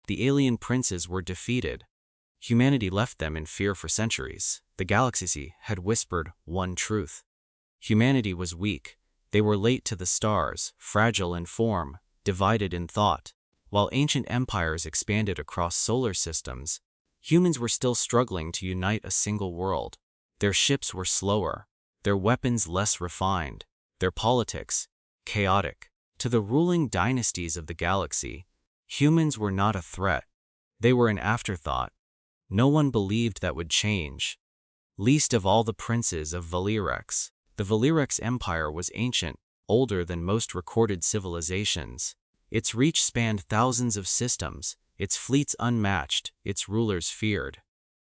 The alien princes were defeated. Humanity left them in fear for centuries. The galaxy had whispered one truth. Humanity was weak. They were late to the stars, fragile in form, divided in thought. While ancient empires expanded across solar systems, humans were still struggling to unite a single world. Their ships were slower, their weapons less refined, their politics chaotic. To the ruling dynasties of the galaxy, humans were not a threat. They were an afterthought. No one believed that would change. Least of all the princes of Valyrex. The Valyrex Empire was ancient, older than most recorded civilizations. Its reach spanned thousands of systems, its fleets unmatched, its rulers feared.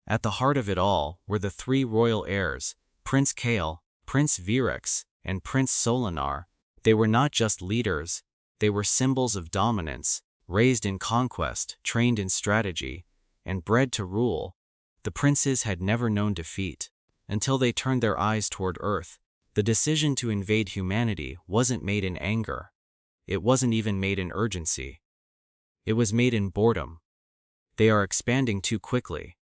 At the heart of it all were the three royal heirs, Prince Kael, Prince Valyrex, and Prince Solinar. They were not just leaders, they were symbols of dominance, raised in conquest, trained in strategy, and bred to rule. The princes had never known defeat. Until they turned their eyes toward Earth, the decision to invade humanity wasn't made in anger. It wasn't even made in urgency. It was made in boredom. They are expanding too quickly,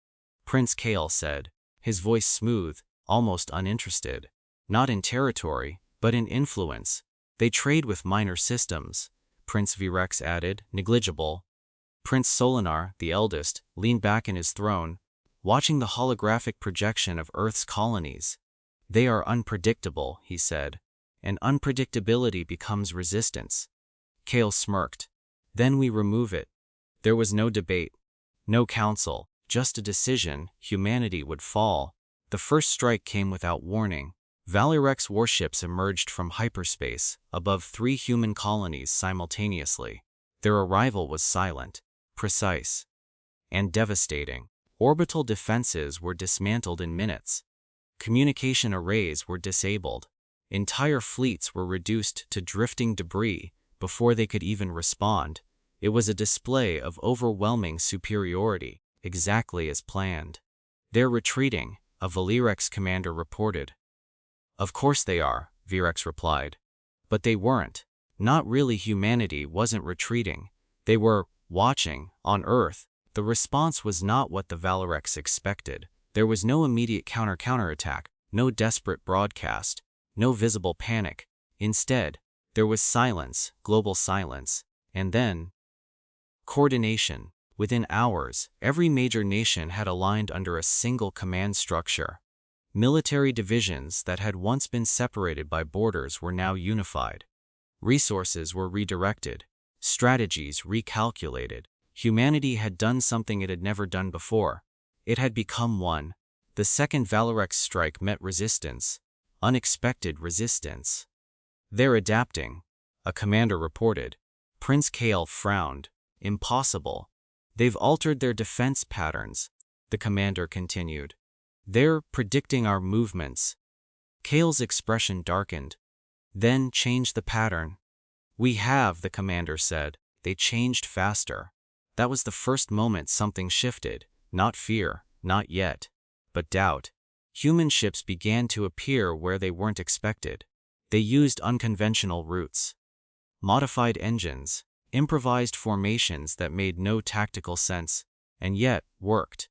Prince Kael said, his voice smooth, almost uninterested. Not in territory, but in influence. They trade with minor systems, Prince Valyrex added, negligible. Prince Solinar, the eldest, leaned back in his throne, watching the holographic projection of Earth's colonies. They are unpredictable, he said, and unpredictability becomes resistance. Kael smirked. Then we remove it. There was no debate, no council, just a decision: humanity would fall. The first strike came without warning. Valyrex warships emerged from hyperspace, above 3 human colonies simultaneously. Their arrival was silent, precise, and devastating. Orbital defenses were dismantled in minutes. Communication arrays were disabled. Entire fleets were reduced to drifting debris before they could even respond. It was a display of overwhelming superiority, exactly as planned. They're retreating, a Valyrex commander reported. Of course they are, Valyrex replied. But they weren't. Not really. Humanity wasn't retreating. They were watching. On Earth, the response was not what the Valyrex expected. There was no immediate counterattack, no desperate broadcast, no visible panic. Instead, there was silence, global silence, and then coordination. Within hours, every major nation had aligned under a single command structure. Military divisions that had once been separated by borders were now unified. Resources were redirected, strategies recalculated. Humanity had done something it had never done before. It had become one. The second Valyrex strike met resistance, unexpected resistance. They're adapting, a commander reported. Prince Kael frowned. Impossible. They've altered their defense patterns, the commander continued. They're predicting our movements. Kael's expression darkened. Then changed the pattern. We have, the commander said. They changed faster. That was the first moment something shifted. Not fear, not yet, but doubt. Human ships began to appear where they weren't expected. They used unconventional routes, modified engines, improvised formations that made no tactical sense, and yet worked.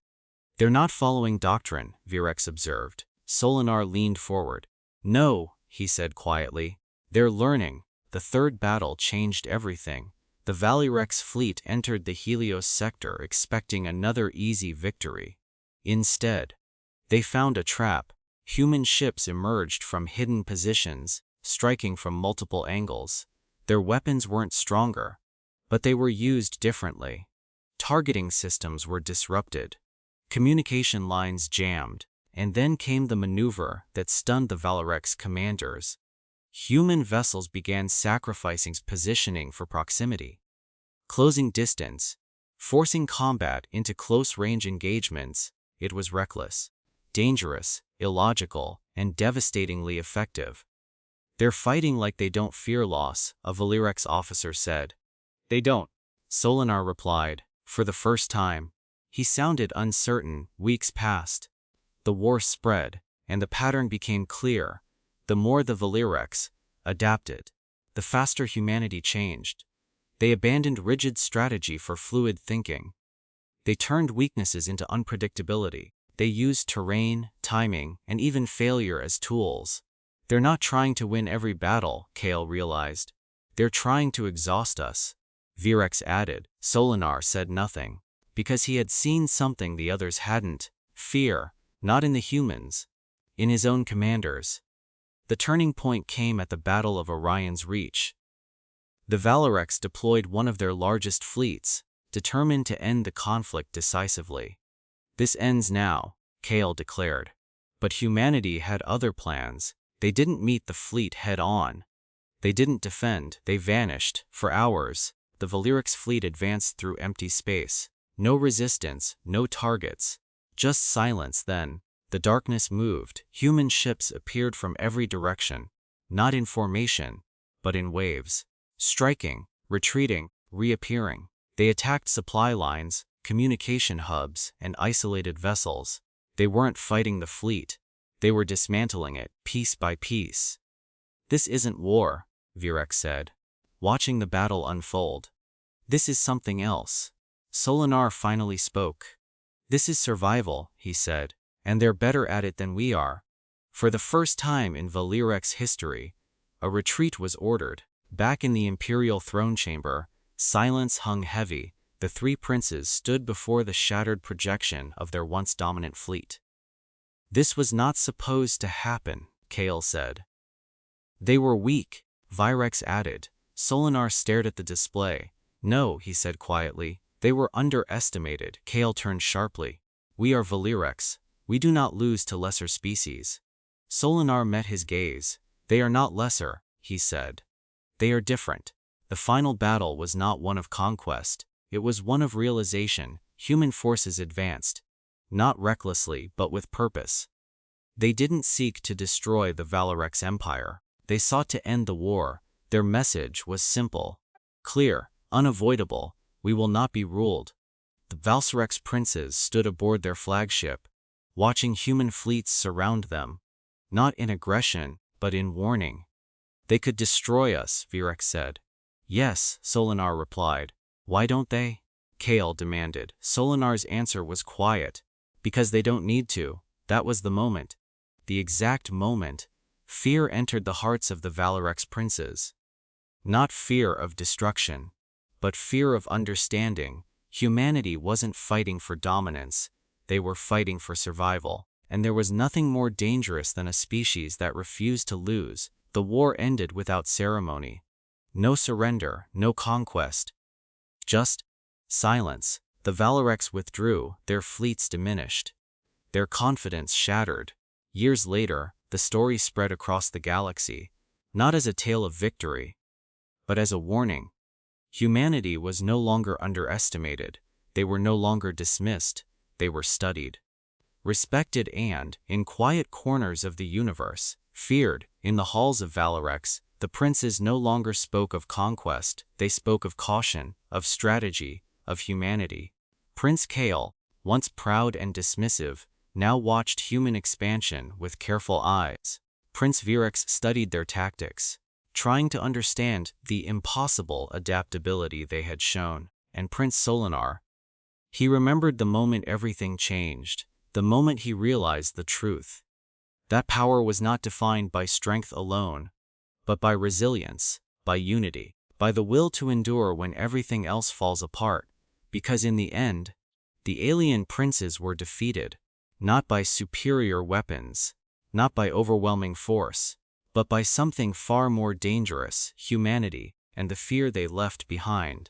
They're not following doctrine, Valyrex observed. Solinar leaned forward. No, he said quietly. They're learning. The third battle changed everything. The Valyrex fleet entered the Helios sector expecting another easy victory. Instead, they found a trap. Human ships emerged from hidden positions, striking from multiple angles. Their weapons weren't stronger, but they were used differently. Targeting systems were disrupted. Communication lines jammed, and then came the maneuver that stunned the Valyrex commanders. Human vessels began sacrificing positioning for proximity, closing distance, forcing combat into close-range engagements. It was reckless, dangerous, illogical, and devastatingly effective. They're fighting like they don't fear loss, a Valyrex officer said. They don't, Solinar replied, for the first time. He sounded uncertain. Weeks passed. The war spread, and the pattern became clear. The more the Valyrex adapted, the faster humanity changed. They abandoned rigid strategy for fluid thinking. They turned weaknesses into unpredictability. They used terrain, timing, and even failure as tools. They're not trying to win every battle, Kale realized. They're trying to exhaust us. Valyrex added. Solinar said nothing, because he had seen something the others hadn't: fear, not in the humans, in his own commanders. The turning point came at the Battle of Orion's Reach. The Valyrex deployed one of their largest fleets, determined to end the conflict decisively. "This ends now," Kale declared. But humanity had other plans. They didn't meet the fleet head-on. They didn't defend, they vanished. For hours, the Valyrex fleet advanced through empty space. No resistance, no targets. Just silence. Then, the darkness moved. Human ships appeared from every direction, not in formation, but in waves. Striking, retreating, reappearing. They attacked supply lines, communication hubs, and isolated vessels. They weren't fighting the fleet. They were dismantling it, piece by piece. "This isn't war," Valyrex said, watching the battle unfold. "This is something else." Solinar finally spoke. "This is survival," he said, "and they're better at it than we are." For the first time in Valyrex history, a retreat was ordered. Back in the Imperial throne chamber, silence hung heavy. The three princes stood before the shattered projection of their once dominant fleet. "This was not supposed to happen," Kale said. "They were weak," Valyrex added. Solinar stared at the display. "No," he said quietly, "they were underestimated." Kale turned sharply. "We are Valyrex. We do not lose to lesser species." Solinar met his gaze. "They are not lesser," he said. "They are different." The final battle was not one of conquest. It was one of realization. Human forces advanced, not recklessly but with purpose. They didn't seek to destroy the Valyrex Empire. They sought to end the war. Their message was simple, clear, unavoidable: we will not be ruled. The Valyrex Princes stood aboard their flagship, watching human fleets surround them, not in aggression, but in warning. "They could destroy us," Valyrex said. "Yes," Solinar replied. "Why don't they?" Kale demanded. Solinar's answer was quiet. "Because they don't need to." That was the moment. The exact moment. Fear entered the hearts of the Valyrex Princes. Not fear of destruction, but fear of understanding. Humanity wasn't fighting for dominance. They were fighting for survival. And there was nothing more dangerous than a species that refused to lose. The war ended without ceremony. No surrender, no conquest. Just silence. The Valyrex withdrew, their fleets diminished. Their confidence shattered. Years later, the story spread across the galaxy, not as a tale of victory, but as a warning. Humanity was no longer underestimated. They were no longer dismissed. They were studied, respected, and, in quiet corners of the universe, feared. In the halls of Valyrex, the princes no longer spoke of conquest. They spoke of caution, of strategy, of humanity. Prince Kale, once proud and dismissive, now watched human expansion with careful eyes. Prince Valyrex studied their tactics, trying to understand the impossible adaptability they had shown. And Prince Solinar, he remembered the moment everything changed, the moment he realized the truth. That power was not defined by strength alone, but by resilience, by unity, by the will to endure when everything else falls apart. Because in the end, the alien princes were defeated, not by superior weapons, not by overwhelming force, but by something far more dangerous: humanity and the fear they left behind.